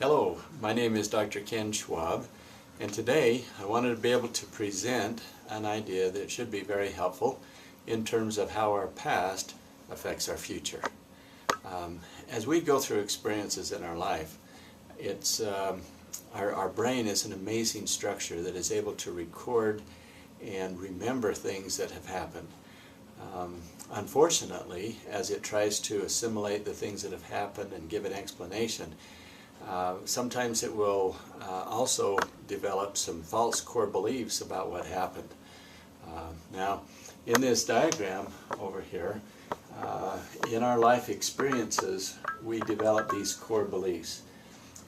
Hello, my name is Dr. Ken Schwab, and today I wanted to be able to present an idea that should be very helpful in terms of how our past affects our future. As we go through experiences in our life, our brain is an amazing structure that is able to record and remember things that have happened. Unfortunately, as it tries to assimilate the things that have happened and give an explanation, sometimes it will also develop some false core beliefs about what happened. Now, in this diagram over here, in our life experiences, we develop these core beliefs.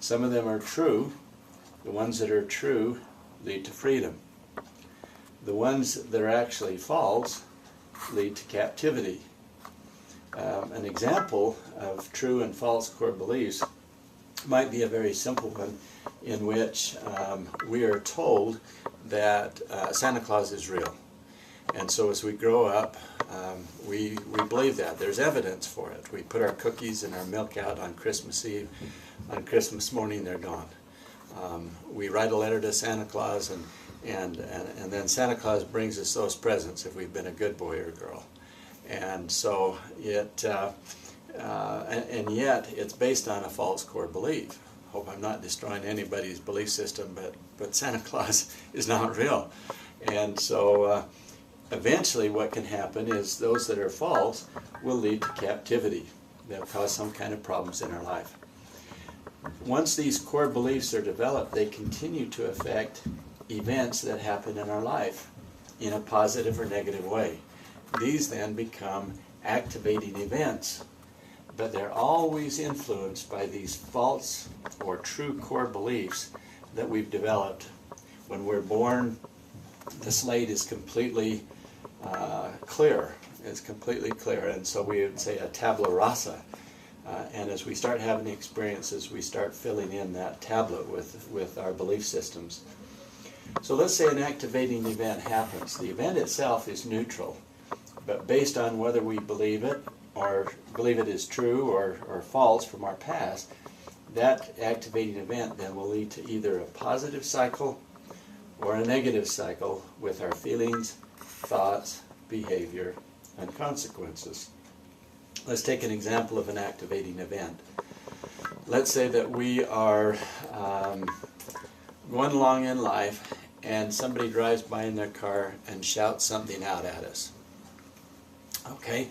Some of them are true. The ones that are true lead to freedom. The ones that are actually false lead to captivity. An example of true and false core beliefs might be a very simple one in which we are told that Santa Claus is real. And so as we grow up, we believe that. There's evidence for it. We put our cookies and our milk out on Christmas Eve. On Christmas morning, they're gone. We write a letter to Santa Claus, and then Santa Claus brings us those presents if we've been a good boy or girl. And so and yet it's based on a false core belief. Hope I'm not destroying anybody's belief system, but Santa Claus is not real. And so eventually what can happen is those that are false will lead to captivity. They'll cause some kind of problems in our life. Once these core beliefs are developed, they continue to affect events that happen in our life in a positive or negative way. These then become activating events, but they're always influenced by these false or true core beliefs that we've developed. When we're born, the slate is completely clear. It's completely clear, and so we would say a tabula rasa. And as we start having experiences, we start filling in that tablet with our belief systems. So let's say an activating event happens. The event itself is neutral, but based on whether we believe it or believe it is true or false from our past, that activating event then will lead to either a positive cycle or a negative cycle with our feelings, thoughts, behavior, and consequences. Let's take an example of an activating event. Let's say that we are going along in life and somebody drives by in their car and shouts something out at us. Okay,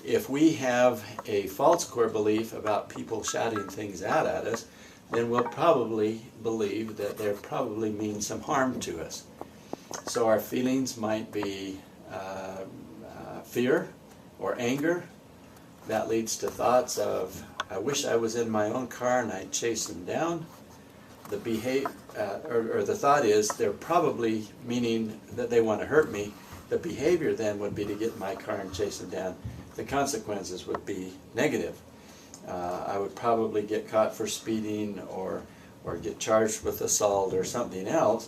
if we have a false core belief about people shouting things out at us, then we'll probably believe that they probably mean some harm to us. So our feelings might be fear or anger. That leads to thoughts of, I wish I was in my own car and I'd chase them down. The the thought is they're probably meaning that they want to hurt me. The behavior then would be to get in my car and chase them down. The consequences would be negative. I would probably get caught for speeding or get charged with assault or something else,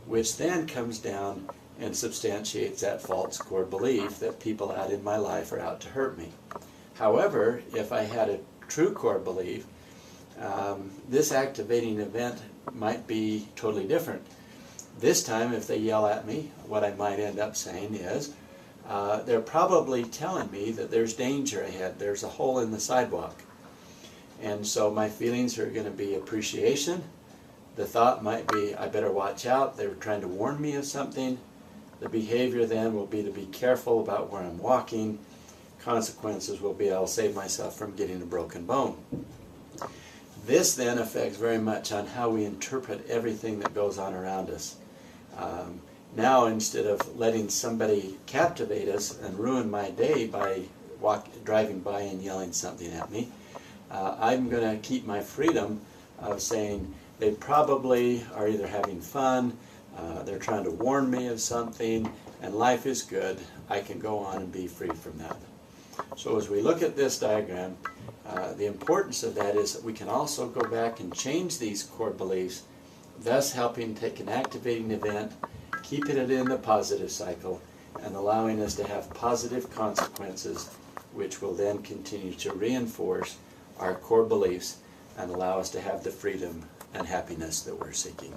which then comes down and substantiates that false core belief that people out in my life are out to hurt me. However, if I had a true core belief, this activating event might be totally different. This time, if they yell at me, what I might end up saying is, they're probably telling me that there's danger ahead, there's a hole in the sidewalk. And so my feelings are going to be appreciation. The thought might be, I better watch out, they were trying to warn me of something. The behavior then will be to be careful about where I'm walking. Consequences will be I'll save myself from getting a broken bone. This then affects very much on how we interpret everything that goes on around us. Now, instead of letting somebody captivate us and ruin my day by driving by and yelling something at me, I'm going to keep my freedom of saying they probably are either having fun, they're trying to warn me of something, and life is good. I can go on and be free from that. So as we look at this diagram, the importance of that is that we can also go back and change these core beliefs, thus helping take an activating event, keeping it in the positive cycle, and allowing us to have positive consequences, which will then continue to reinforce our core beliefs and allow us to have the freedom and happiness that we're seeking.